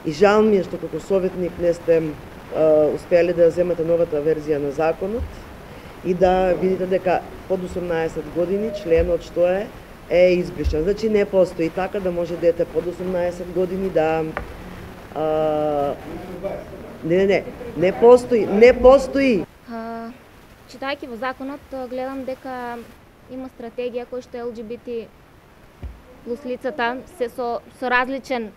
И жал ми е што како советник не сте успели да земете новата верзија на законот и да видите дека под 18 години членот што е избришан. Значи не постои така да може дете под 18 години да не постои. Читајќи во законот, гледам дека има стратегија која што LGBT плюс лицата се со различен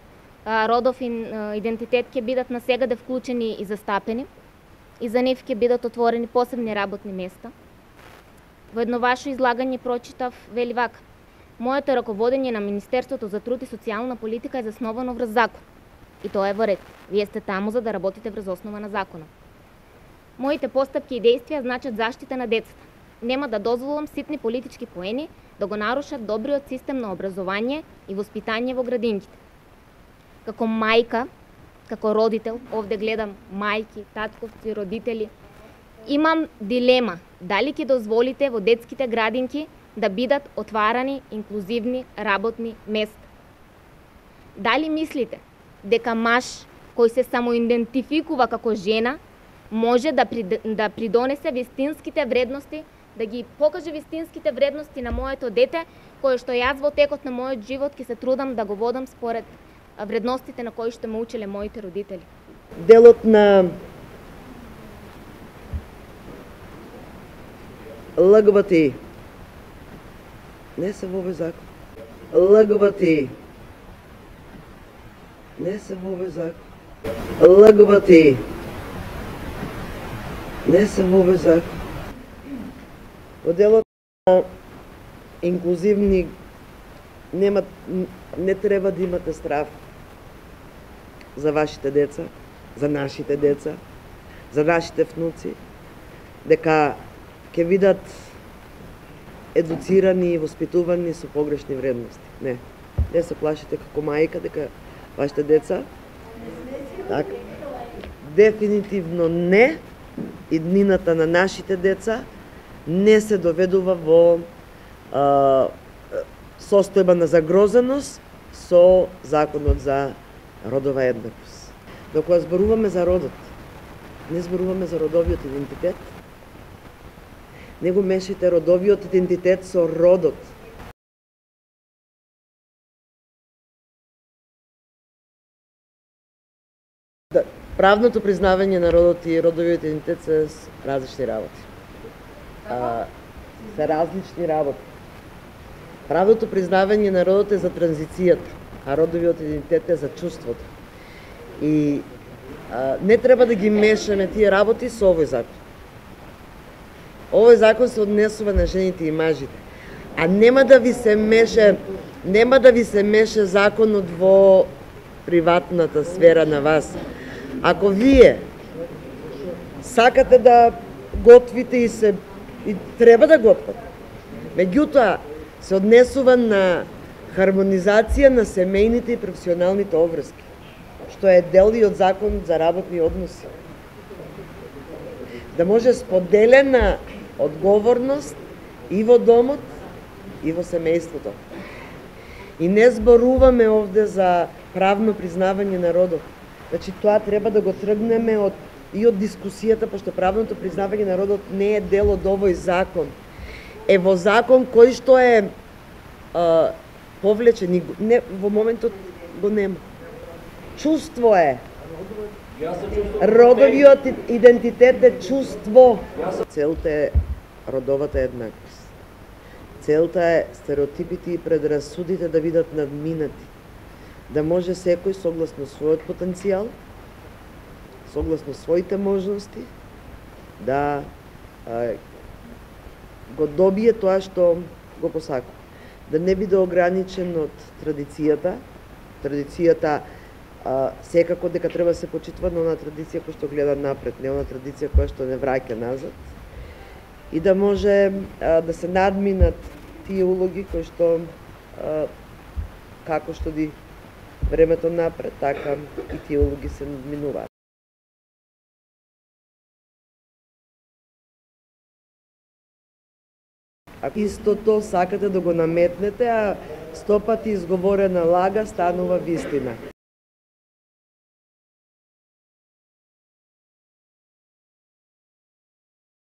родов идентитет ќе бидат на сега да вклучени и застапени и за нив ќе бидат отворени посебни работни места. Во едно ваше излагање прочитав, вели вака: моето раководење на Министерството за труд и социјална политика е засновано врз закон. И тоа е во ред. Вие сте таму за да работите врз основа на законот. Моите постапки и действија значат заштита на децата. Нема да дозволам ситни политички поени да го нарушат добриот систем на образование и воспитание во градинките. Како мајка, како родител, овде гледам мајки, татковци, родители, имам дилема дали ќе дозволите во детските градинки да бидат отварани инклузивни работни места. Дали мислите дека маж кој се самоидентификува како жена може да придонесе вистинските вредности, да ги покаже вистинските вредности на моето дете, кое што јас во текот на мојот живот ќе се трудам да го водам според вредностите на кои што ме учеле моите родители. Делот на ЛГБТ не се во овој закон. ЛГБТ не се во овој закон. ЛГБТ не се во овој закон. Во делот на инклузивни не треба да имате страв за вашите деца, за нашите деца, за нашите внуци, дека ќе видат едуцирани и воспитувани со погрешни вредности. Не се плашите како мајка дека вашите деца така дефинитивно не, иднината на нашите деца не се доведува во состојба на загрозеност со законот за родова еднаквост. Но кога зборуваме за родот, не зборуваме за родовиот идентитет. Не го мешите родовиот идентитет со родот. Правното признавање на родот и родовиот идентитет се различни работи. Се различни работи. Правното признавање на родот е за транзицијата, а родовиот идентитет е за чувството. И не треба да ги мешаме тие работи со овој закон. Овој закон се однесува на жените и мажите, а нема да ви се меше законот во приватната сфера на вас. Ако вие сакате да готвите и треба да готвите, меѓутоа се однесува на хармонизација на семејните и професионалните обврски, што е дел и од законот за работни односи. Да може споделена одговорност и во домот, и во семејството. И не зборуваме овде за правно признавање на родот. Значи, тоа треба да го тргнеме од дискусијата, пошто правното признавање на родот не е дел од овој закон. Е во закон кој што е повлечен, не, во моментот го нема. Чувство е. Родовиот идентитет е чувство. Целта е родовата еднаквост. Целта е стереотипите и предрасудите да бидат надминати. Да може секој согласно својот потенцијал, согласно своите можности, да го добие тоа што го посакува. Да не биде ограничен од традицијата. Традицијата секако дека треба да се почитува, но на традиција која што гледа напред, не на традиција која што не враќа назад. И да може да се надминат тие улоги кои што како што ди времето напред, така и тие улоги се надминуваат. Ако истото сакате да го наметнете, а 100 пати изговорена лага станува вистина.